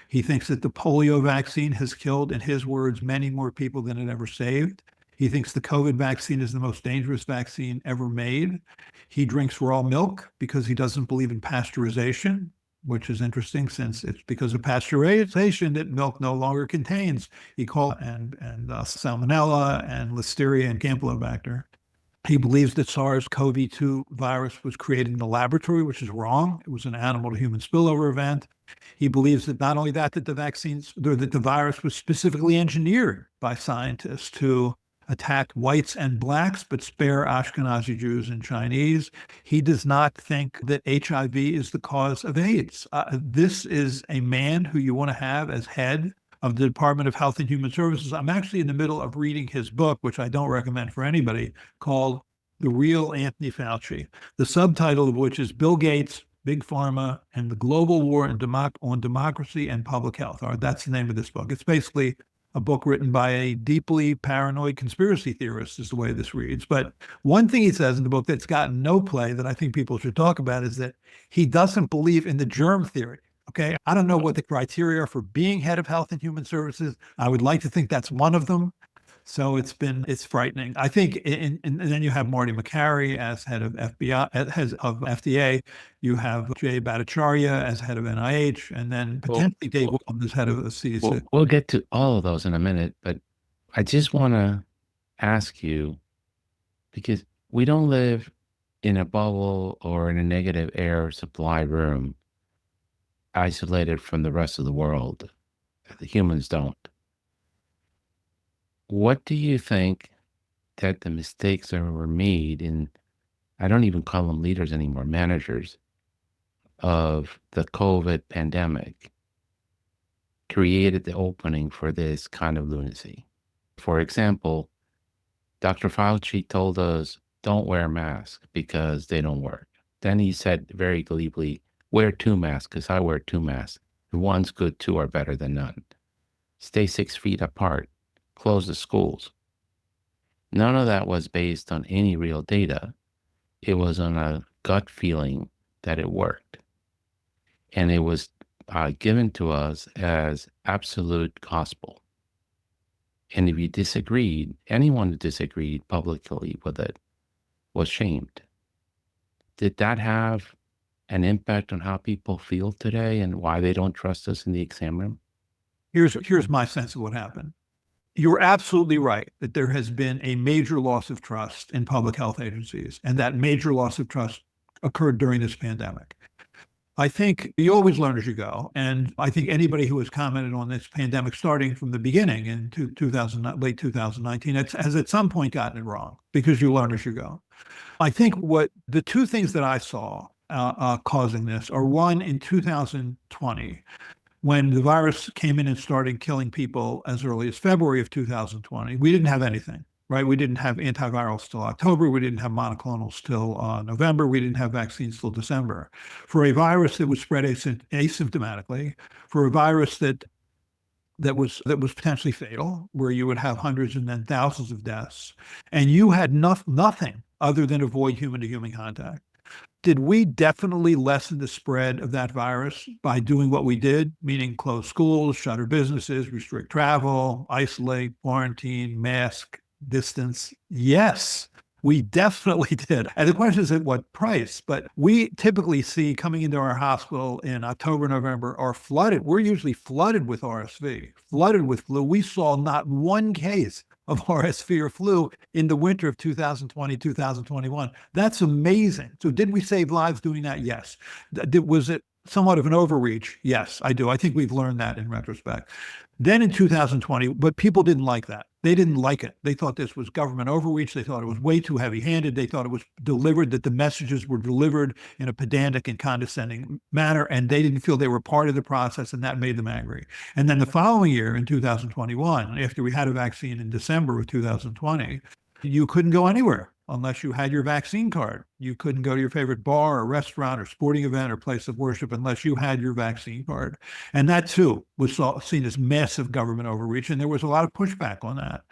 He thinks that the polio vaccine has killed, in his words, many more people than it ever saved. He thinks the COVID vaccine is the most dangerous vaccine ever made. He drinks raw milk because he doesn't believe in pasteurization, which is interesting since it's because of pasteurization that milk no longer contains E. coli and salmonella and listeria and campylobacter. He believes that SARS-CoV-2 virus was created in the laboratory, which is wrong. It was an animal to human spillover event. He believes that not only that the virus was specifically engineered by scientists to attack whites and blacks, but spare Ashkenazi Jews and Chinese. He does not think that HIV is the cause of AIDS. This is a man who you want to have as head of the Department of Health and Human Services. I'm actually in the middle of reading his book, which I don't recommend for anybody, called The Real Anthony Fauci, the subtitle of which is Bill Gates, Big Pharma, and the Global War on Democracy and Public Health. That's the name of this book. It's basically a book written by a deeply paranoid conspiracy theorist, is the way this reads. But one thing he says in the book that's gotten no play that I think people should talk about is that he doesn't believe in the germ theory. Okay, I don't know what the criteria are for being head of Health and Human Services. I would like to think that's one of them. So it's frightening. I think, and then you have Marty McCary as head of FBI, as head of FDA. You have Jay Bhattacharya as head of NIH, and then potentially Dave Williams as head of the CDC. We'll get to all of those in a minute, but I just want to ask you, because we don't live in a bubble or in a negative air supply room, isolated from the rest of the world. The humans don't. What do you think that the mistakes that were made in, I don't even call them leaders anymore, managers of the COVID pandemic, created the opening for this kind of lunacy? For example, Dr. Fauci told us, don't wear masks because they don't work. Then he said very gleefully, wear 2 masks because I wear 2 masks. If one's good, 2 are better than none. Stay 6 feet apart. Close the schools. None of that was based on any real data. It was on a gut feeling that it worked. And it was given to us as absolute gospel. And if you disagreed, anyone who disagreed publicly with it was shamed. Did that have an impact on how people feel today and why they don't trust us in the exam room? Here's my sense of what happened. You're absolutely right that there has been a major loss of trust in public health agencies, and that major loss of trust occurred during this pandemic. I think you always learn as you go, and I think anybody who has commented on this pandemic starting from the beginning in late 2019 has at some point gotten it wrong, because you learn as you go. I think what the 2 things that I saw causing this are, one, in 2020, when the virus came in and started killing people as early as February of 2020, we didn't have anything, right? We didn't have antivirals till October. We didn't have monoclonals till November. We didn't have vaccines till December. For a virus that was spread asymptomatically, for a virus that was potentially fatal, where you would have hundreds and then thousands of deaths, and you had nothing other than avoid human-to-human contact. Did we definitely lessen the spread of that virus by doing what we did, meaning close schools, shutter businesses, restrict travel, isolate, quarantine, mask, distance? Yes, we definitely did. And the question is at what price? But we typically see coming into our hospital in October, November are flooded. We're usually flooded with RSV, flooded with flu. We saw not one case of RSV or flu in the winter of 2020, 2021. That's amazing. So did we save lives doing that? Yes. Was it somewhat of an overreach? Yes, I do. I think we've learned that in retrospect. Then in 2020, but people didn't like that. They didn't like it. They thought this was government overreach. They thought it was way too heavy-handed. They thought it was delivered, that the messages were delivered in a pedantic and condescending manner, and they didn't feel they were part of the process, and that made them angry. And then the following year, in 2021, after we had a vaccine in December of 2020, you couldn't go anywhere unless you had your vaccine card. You couldn't go to your favorite bar or restaurant or sporting event or place of worship unless you had your vaccine card. And that too was seen as massive government overreach. And there was a lot of pushback on that.